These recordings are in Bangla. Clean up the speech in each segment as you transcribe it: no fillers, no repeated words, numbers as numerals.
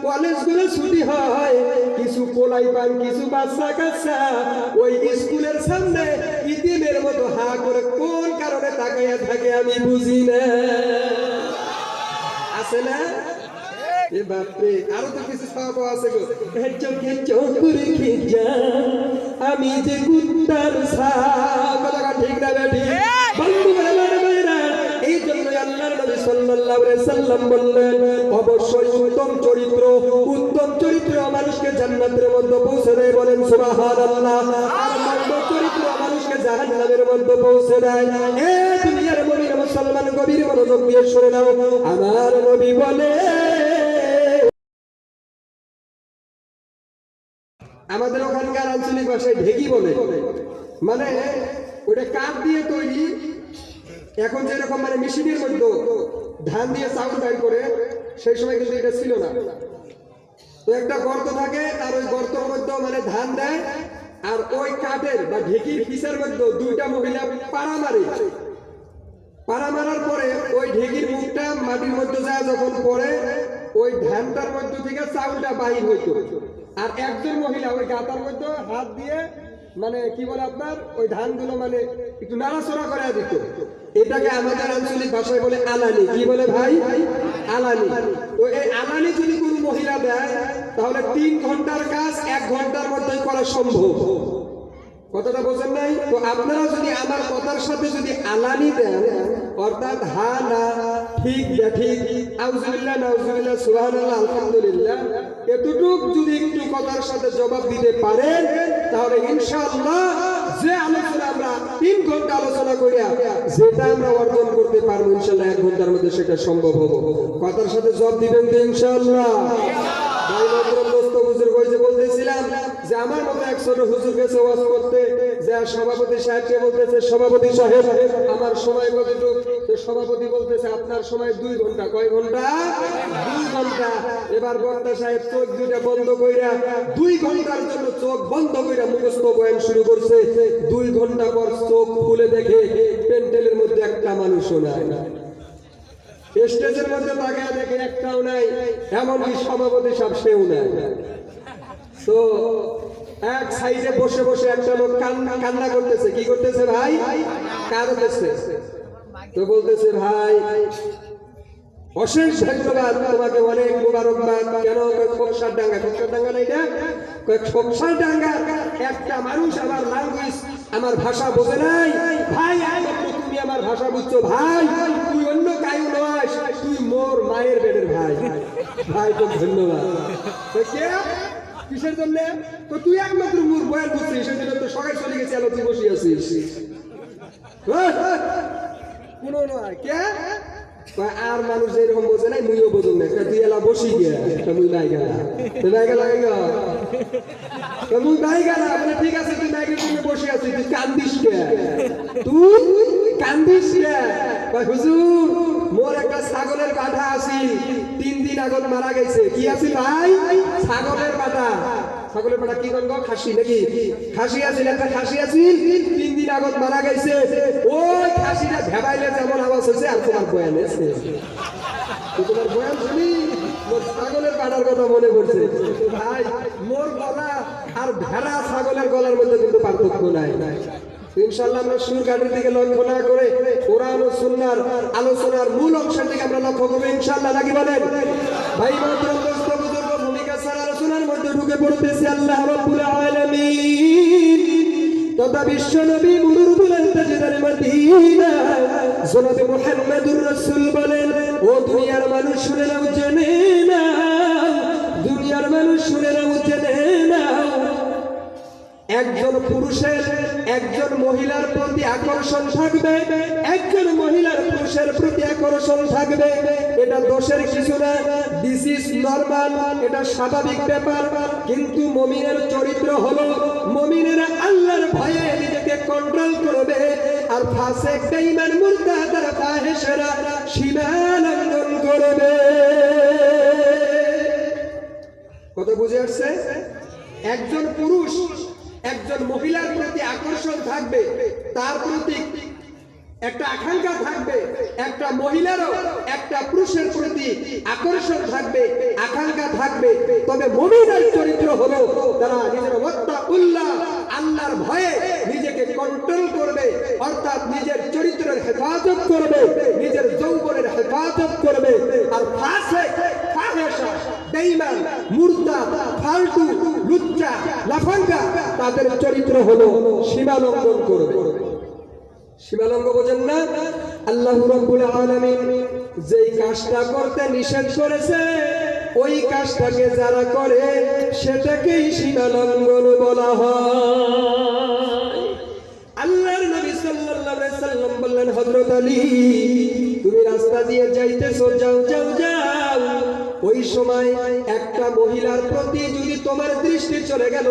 কলেজগুলো ছুটি হয়, কিছু পোলাই পান, কিছু বাচ্চা কাচ্চা ওই স্কুলের সামনে ইতিমের মতো হা করে কোন কারণে তাকাইয়া থাকে আমি বুঝি না। আছে না? এ বাপরে, আরো তো কিছু সব আছে গো। চোখে চোখ রেখে যা আমি যে কুত্তার ছাপ, কথা ঠিক না বেটি? এই জন্য আল্লাহর নবী সাল্লাল্লাহু আলাইহি সাল্লাম বললেন, অবশ্যই উত্তম চরিত্র মানুষকে জান্নাতের মধ্যে পৌঁছে দেয়, বলেন সুবহানাল্লাহ। আর মন্দ চরিত্র মানুষকে জাহান্নামের মধ্যে পৌঁছে দেয়। এ দুনিয়ার মুমিন মুসলমান, গভীর মনোযোগ দিয়ে শুনে নাও, আমার নবী বলে, আমাদের ওখানকার আঞ্চলিক ভাষায় ঢেকি বলে, মানে ওটা কাঠ দিয়ে তৈরি। এখন যেরকম মানে মেশিনের মধ্যে ধান দিয়ে চাউল বাইর করে, সেই সময় কিন্তু এটা ছিল না। তো একটা গর্ত থাকে, আর ওই গর্তের মধ্যে মানে ধান দেয়, আর ওই কাঠের বা ঢেকির পিসের মধ্যে দুইটা মহিলা পাড়া মারে। পাড়া মারার পরে ওই ঢেকির মুখটা মাটির মধ্যে যায়, যখন পরে ওই ধানটার মধ্যে থেকে চাউলটা বাহির হইতো। আর একজন মহিলা ওই গাতার মধ্যে হাত দিয়ে মানে কি বলে আপনার ওই ধানগুলো মানে একটু নাড়াচড়া করে দিত। এটাকে আমাদের আঞ্চলিক ভাষায় বলে আলানি। কি বলে ভাই? আলানি। তো এই আলানি যদি কোনো মহিলা দেয়, তাহলে 3 ঘন্টার কাজ 1 ঘন্টার মধ্যে করা সম্ভব। কথাটা বোঝেন নাই? তো আপনারা যদি আমার কথার সাথে যদি আলানি দেন, অর্থাৎ হা না, ঠিক ঠিক, আউযুবিল্লাহ নাউযুবিল্লাহ সুবহানাল্লাহ আলহামদুলিল্লাহ, এতটুক যদি একটু কথার সাথে জবাব দিতে পারেন, তাহলে ইনশাআল্লাহ যে আলোচনা আমরা 3 ঘন্টা আলোচনা করিয়া যেটা আমরা অর্জন করতে পারবো, ইনশাআল্লাহ 1 ঘন্টার মধ্যে সেটা সম্ভব হবে। কথার সাথে জবাব দিবেন তো ইনশাআল্লাহ? ভাই বন্ধুরা, দোস্ত বুজুর্গ, ওই যে বলতেছিলাম যে আমার মতো এক ছোট হুজুর গেছে ওয়াজ করতে, যে সভাপতি সাহেবকে বলতেছে, সভাপতি সাহেব আমার সময় কতটুকু? তো সভাপতি বলতেছে আপনার সময় 2 ঘন্টা। কয় ঘন্টা? 2 ঘন্টা। এবার বক্তা সাহেব চোখ দুইটা বন্ধ কইরা 2 ঘন্টার জন্য চোখ বন্ধ কইরা মুখস্থ বয়ান শুরু করছে। 2 ঘন্টা পর চোখ খুলে দেখে প্যান্ডেলের মধ্যে একটা মানুষও নাই, স্টেজের মধ্যে তাকিয়ে দেখে একটাও নাই, এমনকি সভাপতি সাহেব সেও নাই। তো এক সাইডে বসে বসে একটা লোক কান্না করতেছে। কি করতেছে ভাই? কাঁদতেছে। তো বলতেছে, ভাই অশেষ ধন্যবাদ, তোমাকে অনেক মোবারকবাদ। কেন? খোকসার ডাঙ্গা। খোকসার ডাঙ্গা না এটা? খোকসার ডাঙ্গা একটা মানুষ আমার ল্যাঙ্গুয়েজ, আমার ভাষা বোঝে নাই। ভাই তুমি আমার ভাষা বুঝছো ভাই, তুই অন্য কায়ু নয়, তুই মোর মায়ের পেটের ভাই। ভাই তো ধন্যবাদ। কিসের জন্য? তো তুই একমাত্র মোর বয়ান বুঝছিস, সেই জন্য তো সবাই চলে গেছে, আলো তুই বসে আছিস। কোনো নয় কে আর মানুষ এরকম বোঝে নাই, মুইও বোঝুন না। তুই এলা বসি গিয়া মুই নাই গেলা, তুই নাই গেলা, মুই নাই গেলা বলে ঠিক আছে, তুই নাইকের জন্য বসে আছিস, তুই কান্দিস কে? তুই কান্দিস কে? হুজুর মোর একটা ছাগলের বাটা আছে, 3 দিন আগত মারা গেছে। কি আছে ভাই? ছাগলের বাটা। ছাগলের বাটা কি করবো? খাসি নাকি? খাসি আছিল, একটা খাসি আছিল, 3 দিন আগত মারা গেছে। ওই খাসিটা ভেবাইলে যেমন আওয়াজ হয়েছে, আর তোমার বয়ান এসে, তোমার বয়ান শুনি মোর ছাগলের বাটার কথা মনে পড়ছে। ভাই মোর গলা আর ভেড়া ছাগলের গলার মধ্যে কিন্তু পার্থক্য নাই। ইনশাআল্লাহ আমরা সুরঘাটের দিকে লক্ষ্য না করে কোরআন ও সুন্নাহর আলোচনার মূল অংশের দিকে আমরা লক্ষ্য করব ইনশাআল্লাহ। নাকি বলেন? ভাই মাত্র দোস্ত বুজুর্গ, ভূমিকা ছাড়া আলোচনার মধ্যে ঢুকে পড়তেছে আল্লাহ রাব্বুল আলামিন তথা বিশ্ব নবী মুরুদুল তাজদার মদিনা জনাবে মুহাম্মদুর রাসূল বলেন, ও দুনিয়ার মানুষ শুনে নাও, জেনে নাও, দুনিয়ার মানুষ শুনে নাও, জেনে নাও, একজন পুরুষের একজন মহিলার প্রতি আকর্ষণ থাকবে, একজন মহিলার পুরুষের প্রতি আকর্ষণ থাকবে, এটা দোষের কিছু না, দিস ইজ নরমাল, এটা স্বাভাবিক ব্যাপার। কিন্তু মুমিনের চরিত্র হলো, মুমিনেরা আল্লাহর ভয়ে নিজেকে কন্ট্রোল করবে, আর ফাসিক বেঈমান মুরতাদ আর ফাহিশেরা সীমা লঙ্ঘন করবে। কথা বুঝে আসছে? একজন পুরুষ একজন মহিলার প্রতি আকর্ষণ থাকবে, তার প্রতি একটা আকাঙ্ক্ষা থাকবে, একটা মহিলারও একটা পুরুষের প্রতি আকর্ষণ থাকবে, আকাঙ্ক্ষা থাকবে। তবে মুমিনের চরিত্র হলো তারা নিজের ওয়াত্তাকুল্লাহ, আল্লাহর ভয়ে নিজেকে কন্ট্রোল করবে, অর্থাৎ নিজের চরিত্রের হেফাজত করবে, নিজের যৌবনের হেফাজত করবে। আর ফাসিক, ফাহিশা, বেঈমান, মুরতাদ, ফালতু, লুচ্চা, লাফাঙ্গা তাদের চরিত্র হলো সীমা লঙ্ঘন করবে। সীমালঙ্ঘন বোঝেন না? আল্লাহ রাব্বুল আলামিন যেই কাজটা করতে নিষেধ করেছে ওই কাজটাকে যারা করে সেটাকেই সীমালঙ্ঘন বলা হয়। আল্লাহর নবী সাল্লাল্লাহু আলাইহি সাল্লাম বললেন, হযরত আলী তুমি রাস্তা দিয়ে যাইতেছো, যাও যাও যাও, ওই সময় একটা মহিলার প্রতি যদি তোমার দৃষ্টি চলে গেল,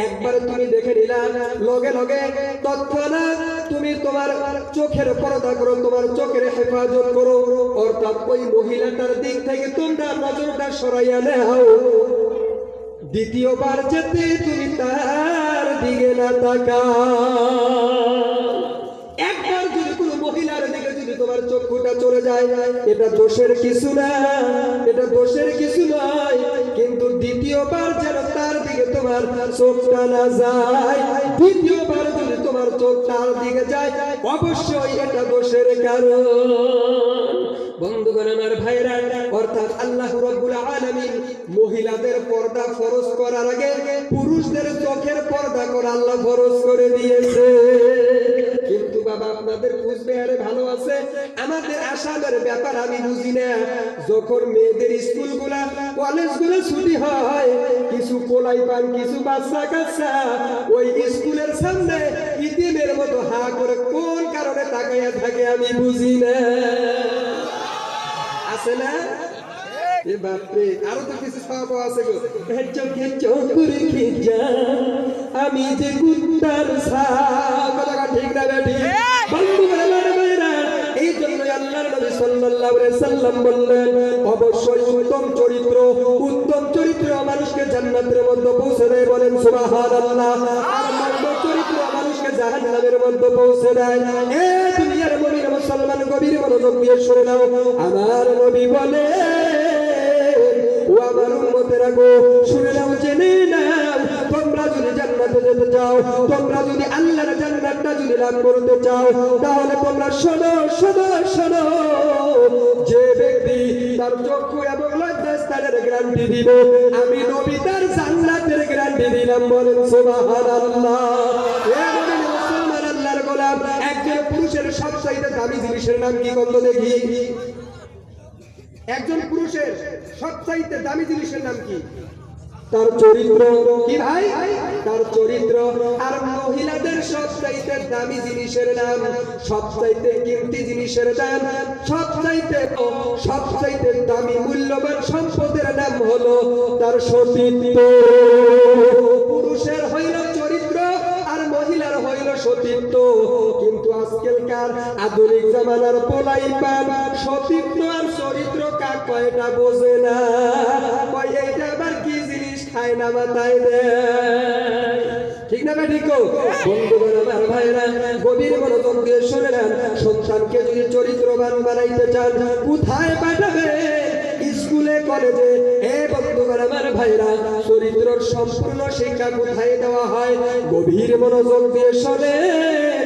একবার তুমি দেখে নিলা, লগে লগে তৎক্ষণাৎ তুমি তোমার চোখের পর্দা করো, তোমার চোখের হেফাজত করো, অর্থাৎ ওই মহিলাটার দিক থেকে তোমরা নজরটা সরাইয়া নাও। দ্বিতীয়বার যেতে তুমি তার দিকে না তাকাও। একবার যদি কোনো মহিলার দিকে যদি তোমার চক্ষুটা চলে যায়, এটা দোষের কিছু না, এটা দোষের কিছু নয়, কিন্তু দ্বিতীয়বার যেন তার দিকে তোমার চোখটা না যায়, দ্বিতীয়বার যদি তোমার চোখ তার দিকে যায়, অবশ্যই এটা দোষের কারণ। বন্ধুগণ আমার ভাইরা, অর্থাৎ আল্লাহ রাব্বুল আলামিন মহিলাদের পর্দা ফরজ করার আগে পুরুষদের চোখের পর্দা করা আল্লাহ ফরজ করে দিয়েছে। কিন্তু বাবা আপনাদের কুচবিহারে ভালো আছে, আমাদের আসামের ব্যাপার আমি বুঝি না। যখন মেয়েদের স্কুলগুলা কলেজগুলো ছুটি হয়, কিছু পোলাই পান, কিছু বাচ্চা কাচ্চা ওই স্কুলের সামনে ইতিমের মতো হা করে কোন কারণে তাকাইয়া থাকে আমি বুঝি না। আছে না? এ বাপরে, আরো তো কিছু স্বভাব আছে গো। চোখে চোখ রেখে যা আমি যে কুত্তার ছাপ, কথা ঠিক না বেটি? বন্ধুগণ আমার ভাইরা, এই জন্য আল্লাহর নবী সাল্লাল্লাহু আলাইহি সাল্লাম বললেন, অবশ্যই উত্তম চরিত্র, উত্তম চরিত্র মানুষকে জান্নাতের মধ্যে পৌঁছে দেয়, বলেন সুবহানাল্লাহ। আর মন্দ চরিত্র মানুষকে জাহান্নামের মধ্যে পৌঁছে দেয়। এ দুনিয়ার মুমিন মুসলমান গভীর মনোযোগ দিয়ে শুনে নাও, আমার নবী বলে, ও আমার উম্মতেরা গো, শুনে নাও, জেনে নাও, তোমরা যদি জান্নাতে যেতে চাও, তোমরা যদি আল্লাহর জান্নাতটা যদি লাভ করতে চাও, তাহলে তোমরা শোনো শোনো শোনো, যে ব্যক্তি তার চক্ষু এবং লজ্জাস্থানের গ্যারান্টি দিবে, আমি নবী তার জান্নাতের গ্যারান্টি দিলাম, বলেন সুবহানাল্লাহ। এ মুমিন মুসলমান আল্লাহর গোলাম, একজন পুরুষের সবচাইতে দামি জিনিসের নাম কি বন্ধ দেখি? একজন পুরুষের সবচাইতে দামি জিনিসের নাম কি? তার চরিত্র। কি ভাই? তার চরিত্র। আর মহিলাদের সবচাইতে দামি জিনিসের নাম, সবচাইতে কিমতি জিনিসের নাম, সবচাইতে দামি মূল্যবান সম্পদের নাম হলো তার সতীত্ব। পুরুষের হইল চরিত্র আর মহিলার হইল সতীত্ব। কিন্তু আজকালকার আধুনিক জামানার পোলাই পান সতীত্ব আর চরিত্র কাক কয়টা বোঝে না, কয় এইটা আবার কি জিনিস, খায় না মাথায় দেয়। ঠিক না ঠিক? বন্ধুগণ আমার ভাইরা, গভীর মনোযোগ দিয়ে শুনে নেন, সন্তানকে যদি চরিত্রবান বানাইতে চান কোথায় পাঠাবে? স্কুলে কলেজে। এ বন্ধুগণ আমার ভাইরা, চরিত্রের সম্পূর্ণ শিক্ষা কোথায় দেওয়া হয়? গভীর মনোযোগ দিয়ে শুনেন,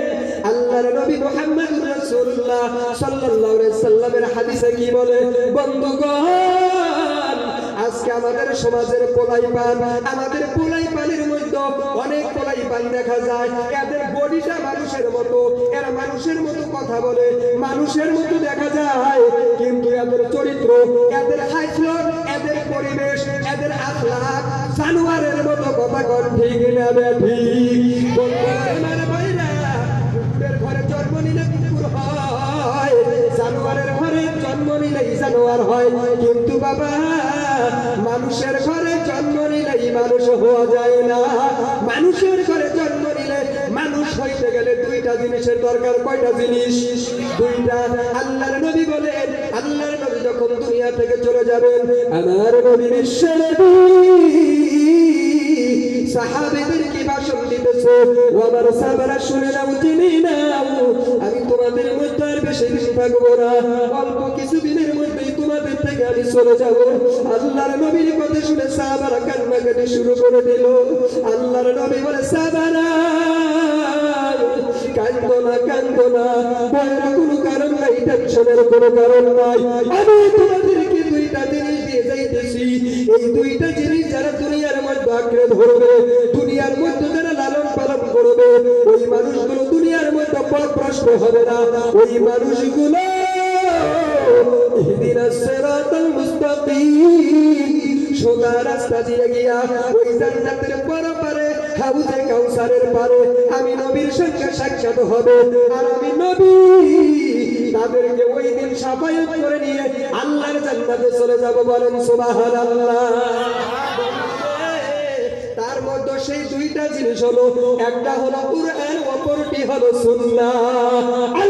আল্লাহর নবী মুহাম্মদুর রাসূলুল্লাহ সাল্লাল্লাহু আলাইহি সাল্লামের হাদিসে কি বলে? বন্ধুগণ, আজকে আমাদের সমাজের পোলাই পান, আমাদের পোলাই পানের মধ্যে অনেক পোলাই পান দেখা যায়, এদের বডিটা মানুষের মতো, এরা মানুষের মতো কথা বলে, মানুষের মতো দেখা যায়, কিন্তু এদের চরিত্র, এদের হাইফ্লোর, এদের পরিবেশ, এদের আখলাক জানোয়ারের মতো। কথা কন ঠিক না বেঠি? বন্ধুগণ ভাইরা, কুকুরের ঘরে জন্ম নিলে কুকুর হয়, জানোয়ারের ঘরে জন্ম নিলেই জানোয়ার হয়, কিন্তু বাবা মানুষের ঘরে জন্ম নিলেই মানুষ হওয়া যায় না। মানুষের ঘরে জন্ম নিলে মানুষ হইতে গেলে দুইটা জিনিসের দরকার। কয়টা জিনিস? দুইটা। আল্লাহর নবী বলেন, আল্লাহর নবী যখন দুনিয়া থেকে চলে যাবেন, আমার নবী বিশ্বনবী সাহাবীদেরকে ভাষণ দিতেছে, ও আমার সাহাবারা শুনে নাও, জেনে নাও, আমি তোমাদের মধ্যে আর বেশি দিন থাকবো না, অল্প কিছুদিনের মধ্যেই তোমাদের থেকে আমি চলে যাব। আল্লাহর নবীর কথা শুনে সাহাবারা কান্নাকাটি শুরু করে দিল। আল্লাহর নবী বলে, সাহাবারা কান্দো না, কান্দো না, ভয়ের কোনো কারণ নাই, টেনশনের কোনো কারণ নাই। আমি তোমাদেরকে দুইটা জিনিস দিয়ে যাইতেছি। এই দুইটা জিনিস যারা দুনিয়ার মধ্যে আঁকড়ে ধরবে, দুনিয়ার মধ্যে যারা লালন পালন করবে, ওই মানুষগুলো দুনিয়ার মধ্যে পথভ্রষ্ট হবে না। ওই মানুষগুলো ইহদিনাস সিরাতাল মুস্তাকিম, সোজা রাস্তা দিয়ে গিয়া ওই জান্নাতের পরপারে হাউজে কাউসারের পারে আমি নবীর সঙ্গে সাক্ষাৎ হবে। আর আমি নবী তাদেরকে ওই দিন সাফায়াত করে নিয়ে আল্লাহর জান্নাতে চলে যাব। বলেন সুবহানাল্লাহ। তার মধ্যে সেই দুইটা জিনিস হলো, একটা হলো কুরআন, অপরটি হলো সুন্নাহ।